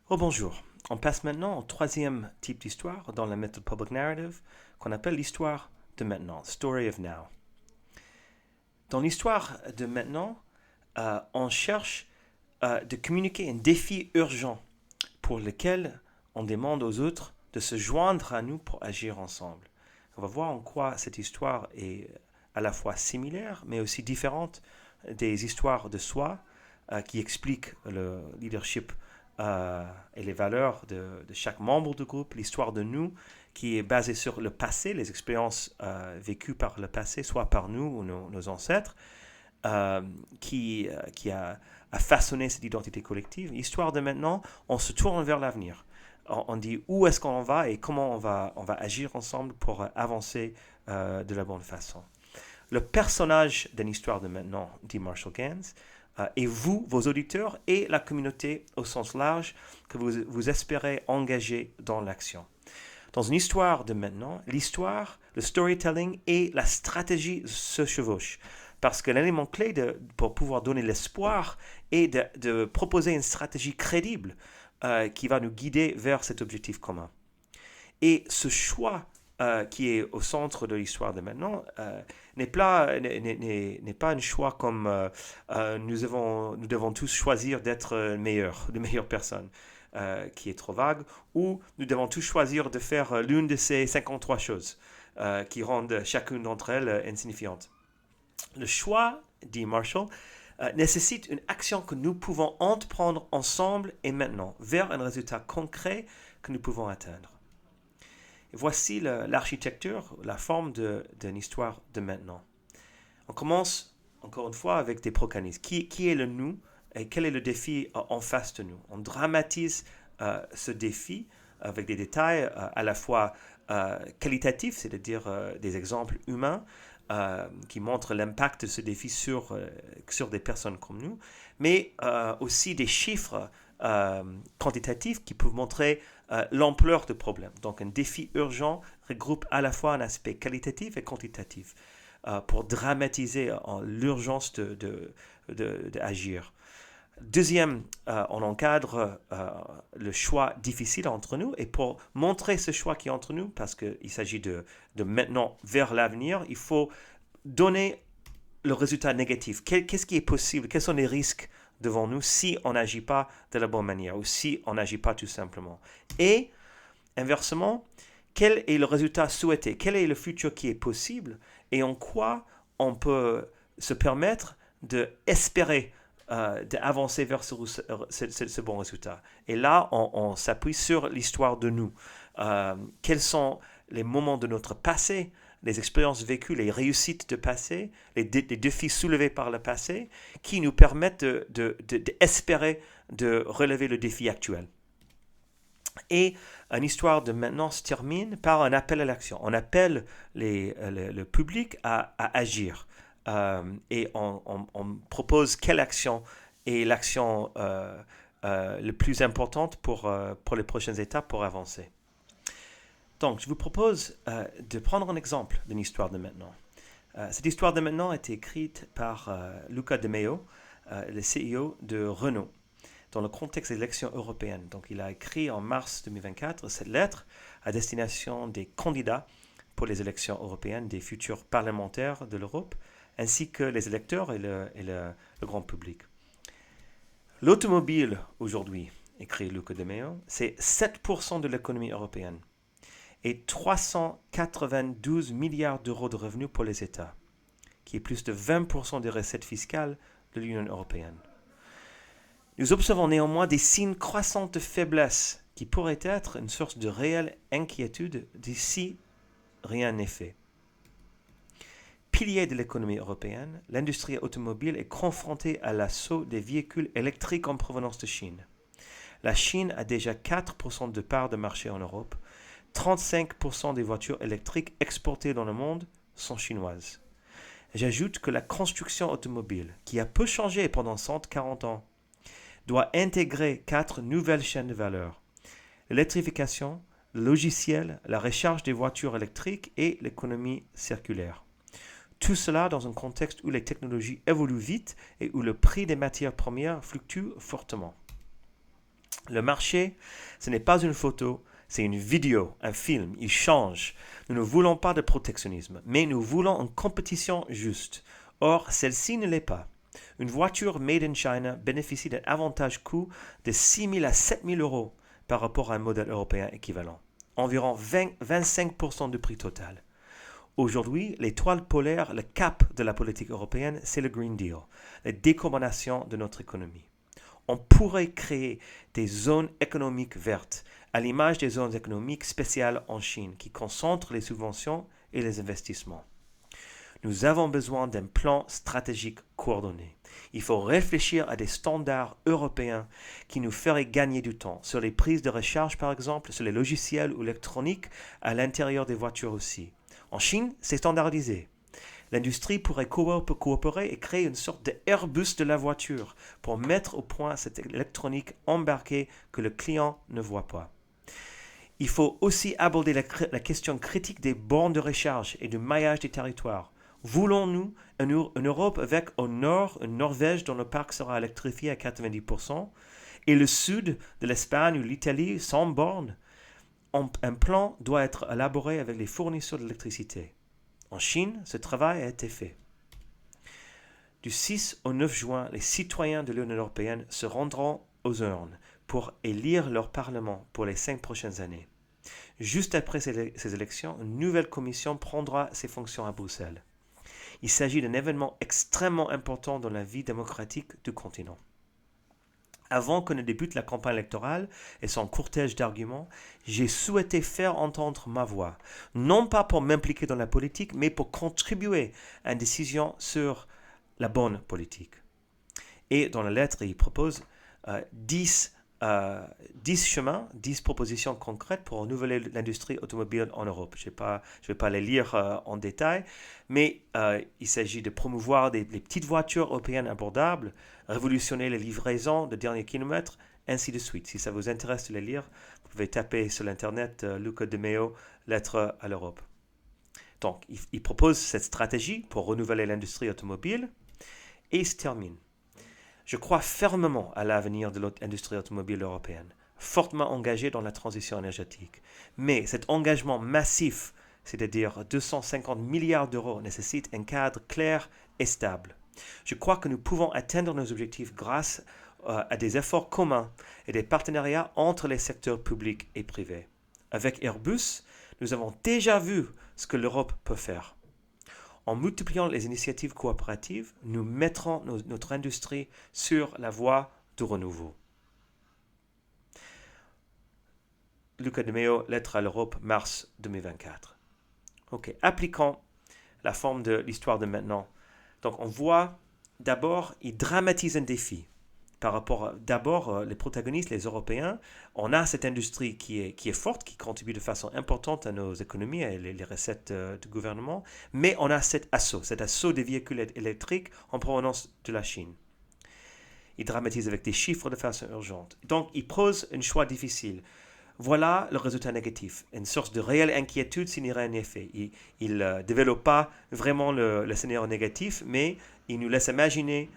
Oh bonjour. On passe maintenant au troisième type d'histoire dans la méthode Public Narrative qu'on appelle l'histoire de maintenant, Story of Now. Dans l'histoire de maintenant, on cherche de communiquer un défi urgent pour lequel on demande aux autres de se joindre à nous pour agir ensemble. On va voir en quoi cette histoire est à la fois similaire mais aussi différente des histoires de soi qui expliquent le leadership et les valeurs de chaque membre du groupe, l'histoire de nous qui est basée sur le passé, les expériences vécues par le passé, soit par nous ou nos ancêtres, qui a façonné cette identité collective. L'histoire de maintenant, on se tourne vers l'avenir. On dit où est-ce qu'on va et comment on va agir ensemble pour avancer de la bonne façon. Le personnage d'une histoire de maintenant, dit Marshall Gans, et vous, vos auditeurs et la communauté au sens large que vous espérez engager dans l'action. Dans une histoire de maintenant, l'histoire, le storytelling et la stratégie se chevauchent. Parce que l'élément clé pour pouvoir donner l'espoir est de proposer une stratégie crédible qui va nous guider vers cet objectif commun. Et ce choix qui est au centre de l'histoire de maintenant n'est pas un choix comme nous devons tous choisir d'être de meilleures personnes, qui est trop vague, ou nous devons tous choisir de faire l'une de ces 53 choses qui rendent chacune d'entre elles insignifiante. Le choix, dit Marshall, nécessite une action que nous pouvons entreprendre ensemble et maintenant, vers un résultat concret que nous pouvons atteindre. Et voici l'architecture, la forme d'une histoire de maintenant. On commence, encore une fois, avec des protagonistes. Qui est le nous et quel est le défi en face de nous? On dramatise ce défi avec des détails à la fois qualitatifs, c'est-à-dire des exemples humains, qui montrent l'impact de ce défi sur des personnes comme nous, mais aussi des chiffres quantitatifs qui peuvent montrer l'ampleur du problème. Donc un défi urgent regroupe à la fois un aspect qualitatif et quantitatif pour dramatiser l'urgence d'agir. Deuxième, on encadre le choix difficile entre nous et pour montrer ce choix qui est entre nous, parce qu'il s'agit de maintenant vers l'avenir, il faut donner le résultat négatif. Qu'est-ce qui est possible? Quels sont les risques devant nous si on n'agit pas de la bonne manière ou si on n'agit pas tout simplement? Et inversement, quel est le résultat souhaité? Quel est le futur qui est possible et en quoi on peut se permettre d'espérer d'avancer vers ce bon résultat. Et là, on s'appuie sur l'histoire de nous. Quels sont les moments de notre passé, les expériences vécues, les réussites de passé, les défis soulevés par le passé, qui nous permettent d'espérer de relever le défi actuel. Et une histoire de maintenant se termine par un appel à l'action. On appelle le public à agir. Et on propose quelle action est l'action la plus importante pour les prochaines étapes pour avancer. Donc, je vous propose de prendre un exemple d'une histoire de maintenant. Cette histoire de maintenant a été écrite par Luca De Meo, le CEO de Renault, dans le contexte des élections européennes. Donc, il a écrit en mars 2024 cette lettre à destination des candidats pour les élections européennes, des futurs parlementaires de l'Europe, ainsi que les électeurs et le grand public. L'automobile, aujourd'hui, écrit Luca De Meo, c'est 7% de l'économie européenne et 392 milliards d'euros de revenus pour les États, qui est plus de 20% des recettes fiscales de l'Union européenne. Nous observons néanmoins des signes croissants de faiblesse qui pourraient être une source de réelle inquiétude si rien n'est fait. Pilier de l'économie européenne, l'industrie automobile est confrontée à l'assaut des véhicules électriques en provenance de Chine. La Chine a déjà 4% de part de marché en Europe. 35% des voitures électriques exportées dans le monde sont chinoises. J'ajoute que la construction automobile, qui a peu changé pendant 140 ans, doit intégrer 4 nouvelles chaînes de valeur. L'électrification, le logiciel, la recharge des voitures électriques et l'économie circulaire. Tout cela dans un contexte où les technologies évoluent vite et où le prix des matières premières fluctue fortement. Le marché, ce n'est pas une photo, c'est une vidéo, un film, il change. Nous ne voulons pas de protectionnisme, mais nous voulons une compétition juste. Or, celle-ci ne l'est pas. Une voiture made in China bénéficie d'un avantage coût de 6 000 à 7 000 euros par rapport à un modèle européen équivalent. Environ 25% du prix total. Aujourd'hui, l'étoile polaire, le cap de la politique européenne, c'est le Green Deal, la décarbonation de notre économie. On pourrait créer des zones économiques vertes, à l'image des zones économiques spéciales en Chine, qui concentrent les subventions et les investissements. Nous avons besoin d'un plan stratégique coordonné. Il faut réfléchir à des standards européens qui nous feraient gagner du temps, sur les prises de recharge par exemple, sur les logiciels ou électroniques, à l'intérieur des voitures aussi. En Chine, c'est standardisé. L'industrie pourrait coopérer et créer une sorte d'Airbus de la voiture pour mettre au point cette électronique embarquée que le client ne voit pas. Il faut aussi aborder la question critique des bornes de recharge et du maillage des territoires. Voulons-nous une Europe avec au nord une Norvège dont le parc sera électrifié à 90% et le sud de l'Espagne ou l'Italie sans bornes? Un plan doit être élaboré avec les fournisseurs d'électricité. En Chine, ce travail a été fait. Du 6 au 9 juin, les citoyens de l'Union européenne se rendront aux urnes pour élire leur Parlement pour les 5 prochaines années. Juste après ces élections, une nouvelle commission prendra ses fonctions à Bruxelles. Il s'agit d'un événement extrêmement important dans la vie démocratique du continent. Avant que ne débute la campagne électorale et son cortège d'arguments, j'ai souhaité faire entendre ma voix, non pas pour m'impliquer dans la politique, mais pour contribuer à une décision sur la bonne politique. Et dans la lettre, il propose 10 chemins, 10 propositions concrètes pour renouveler l'industrie automobile en Europe. Je ne vais pas les lire en détail, mais il s'agit de promouvoir les petites voitures européennes abordables, révolutionner les livraisons de derniers kilomètres, ainsi de suite. Si ça vous intéresse de les lire, vous pouvez taper sur l'internet Luca De Meo, lettre à l'Europe. Donc, il propose cette stratégie pour renouveler l'industrie automobile et il se termine. Je crois fermement à l'avenir de l'industrie automobile européenne, fortement engagée dans la transition énergétique. Mais cet engagement massif, c'est-à-dire 250 milliards d'euros, nécessite un cadre clair et stable. Je crois que nous pouvons atteindre nos objectifs grâce à des efforts communs et des partenariats entre les secteurs publics et privés. Avec Airbus, nous avons déjà vu ce que l'Europe peut faire. En multipliant les initiatives coopératives, nous mettrons notre industrie sur la voie du renouveau. Luca De Meo, lettre à l'Europe, mars 2024. Ok, appliquons la forme de l'histoire de maintenant. Donc on voit d'abord, il dramatise un défi. Par rapport, d'abord, les protagonistes, les Européens, on a cette industrie qui est forte, qui contribue de façon importante à nos économies et les recettes du gouvernement, mais on a cet assaut des véhicules électriques en provenance de la Chine. Il dramatise avec des chiffres de façon urgente. Donc, il pose un choix difficile. Voilà le résultat négatif, une source de réelle inquiétude s'il n'y a rien effet. Il ne développe pas vraiment le scénario négatif, mais il nous laisse imaginer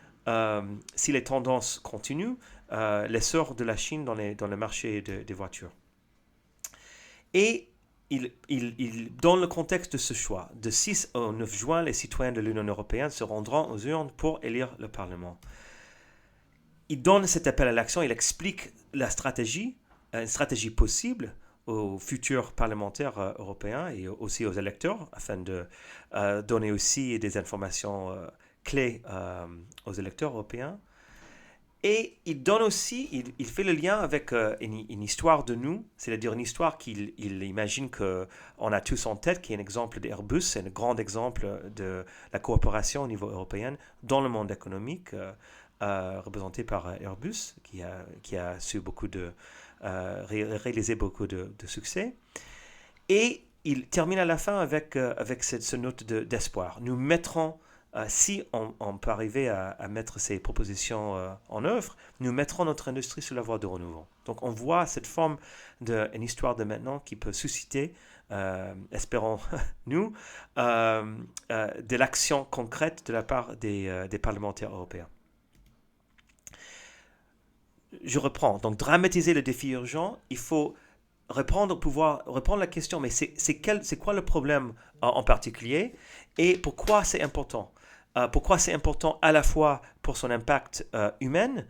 si les tendances continuent, l'essor de la Chine dans le marché des voitures. Et dans le contexte de ce choix, de 6 au 9 juin, les citoyens de l'Union européenne se rendront aux urnes pour élire le Parlement. Il donne cet appel à l'action, il explique la stratégie, une stratégie possible aux futurs parlementaires européens et aussi aux électeurs, afin de donner aussi des informations clés aux électeurs européens. Et il donne aussi, il fait le lien avec une histoire de nous, c'est-à-dire une histoire qu'il imagine qu'on a tous en tête, qui est un exemple d'Airbus, c'est un grand exemple de la coopération au niveau européen dans le monde économique, représenté par Airbus, qui a su réaliser beaucoup de succès. Et il termine à la fin avec cette note d'espoir. Nous mettrons si on peut arriver à mettre ces propositions en œuvre, nous mettrons notre industrie sur la voie de renouveau. Donc on voit cette forme d'une histoire de maintenant qui peut susciter, espérons-nous, de l'action concrète de la part des parlementaires européens. je reprends. Donc, dramatiser le défi urgent, il faut pouvoir répondre à la question, mais c'est quoi le problème en particulier et pourquoi c'est important? Pourquoi c'est important à la fois pour son impact humain,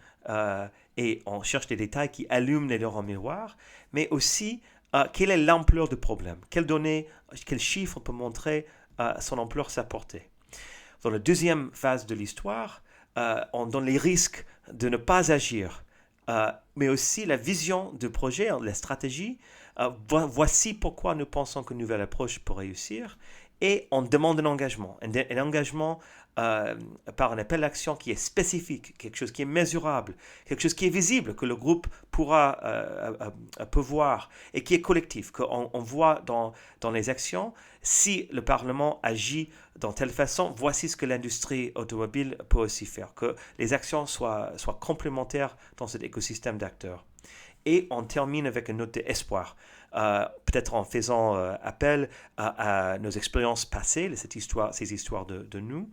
et on cherche des détails qui allument les neurones miroirs, mais aussi quelle est l'ampleur du problème? Quelles données, quels chiffres peut montrer son ampleur, sa portée? Dans la deuxième phase de l'histoire, on donne les risques de ne pas agir, mais aussi la vision du projet, la stratégie. Voici pourquoi nous pensons qu'une nouvelle approche peut réussir. Et on demande un engagement. Un engagement par un appel d'action qui est spécifique, quelque chose qui est mesurable, quelque chose qui est visible, que le groupe peut voir et qui est collectif, qu'on voit dans les actions. Si le Parlement agit dans telle façon, voici ce que l'industrie automobile peut aussi faire, que les actions soient complémentaires dans cet écosystème d'acteurs. Et on termine avec une note d'espoir, peut-être en faisant appel à nos expériences passées, ces histoires de nous,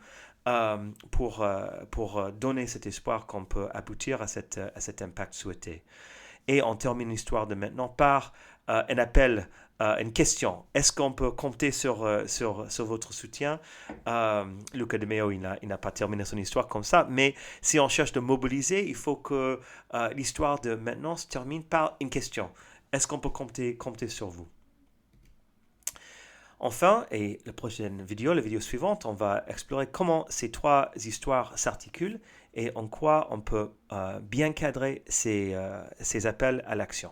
pour donner cet espoir qu'on peut aboutir à cet impact souhaité. Et on termine l'histoire de maintenant par un appel, une question. Est-ce qu'on peut compter sur votre soutien? Luca De Meo, il n'a pas terminé son histoire comme ça, mais si on cherche de mobiliser, il faut que l'histoire de maintenant se termine par une question. Est-ce qu'on peut compter sur vous? Enfin, et la vidéo suivante, on va explorer comment ces trois histoires s'articulent et en quoi on peut bien cadrer ces appels à l'action.